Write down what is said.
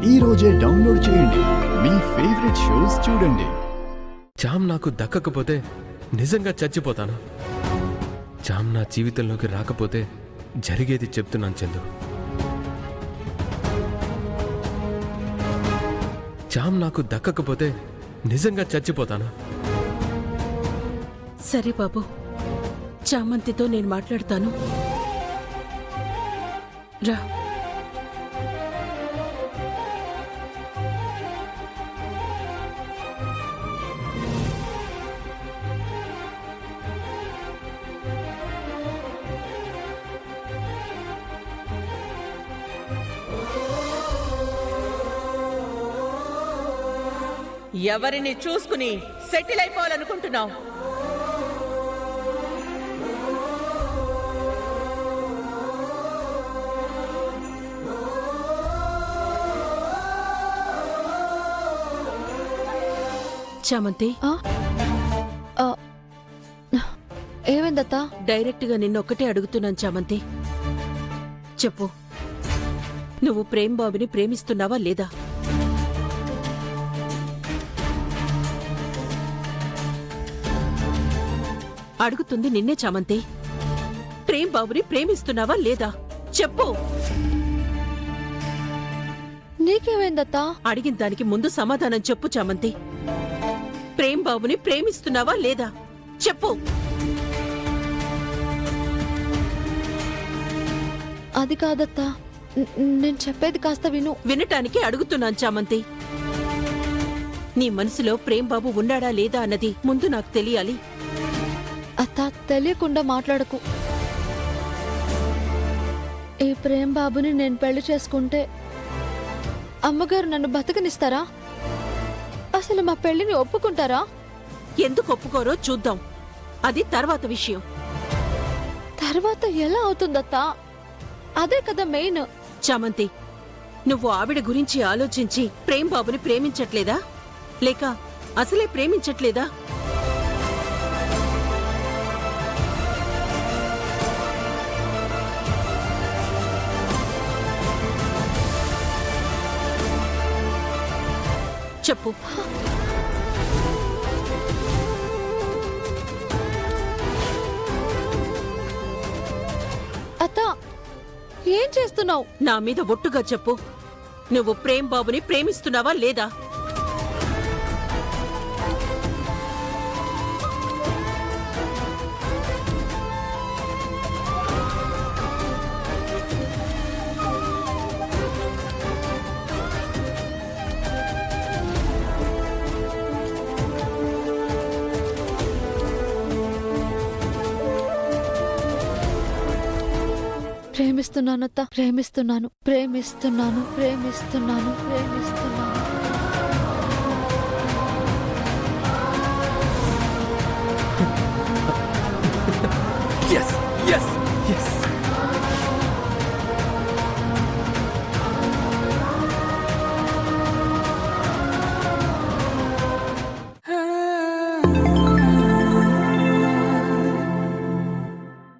ఈ రోజే డౌన్లోడ్ చేయండి. మీ ఫేవరెట్ షోస్ చూడండి. చామ్ నాకు దక్కకపోతే నిజంగా చచ్చిపోతాను. చామ్ నా జీవితంలోకి రాకపోతే జరిగేది చెప్తున్నాను చందు. చామ్ నాకు దక్కకపోతే నిజంగా చచ్చిపోతాను. సరే బాబు, చామంతితో నేను మాట్లాడతాను. రా. ఎవరిని చూసుకుని సెటిల్ అయిపోవాలనుకుంటున్నావు? చామంతి, ఏమైందత్తా? డైరెక్ట్ గా నిన్నొక్కటే అడుగుతున్నాను చామంతి. చెప్పు, నువ్వు ప్రేమ్ బాబుని ప్రేమిస్తున్నావా లేదా? అడుగుతుంది నిన్నే చామంతి. ప్రేమ్ బాబుని ప్రేమిస్తున్నావా లేదా? చెప్పు. నీకేమైందత్తా? అడిగిన దానికి ముందు సమాధానం చెప్పు చామంతి. ప్రేమ్ బాబుని ప్రేమిస్తున్నావా లేదా? చెప్పు. అది కాదత్తా, నేను చెప్పేది కాస్త విను. వినటానికి అడుగుతున్నాను చామంతి. నీ మనసులో ప్రేమ్ బాబు ఉన్నాడా లేదా అన్నది ముందు నాకు తెలియాలి. అత్తా, తెలియకుండా మాట్లాడకు. ఈ ప్రేమ్ బాబుని నేను పెళ్లి చేసుకుంటే అమ్మగారు నన్ను బతకనిస్తారా? అసలు మా పెళ్లిని ఒప్పుకుంటారా? ఎందుకు ఒప్పుకోరో చూద్దాం, అది తర్వాత విషయం. తర్వాత ఎలా అవుతుందత్తా? అదే కదా మెయిన్. చామంతి, నువ్వు ఆవిడ గురించి ఆలోచించి ప్రేమ్ బాబుని ప్రేమించట్లేదా, లేక అసలే ప్రేమించట్లేదా? చెప్పు. అత్తా, ఏం చేస్తున్నావు? నా మీద ఒట్టుగా చెప్పు, నువ్వు ప్రేమ్ బాబుని ప్రేమిస్తున్నావా లేదా? ప్రేమిస్తున్నానత్తా, ప్రేమిస్తున్నాను, ప్రేమిస్తున్నాను, ప్రేమిస్తున్నాను, ప్రేమిస్తున్నాను.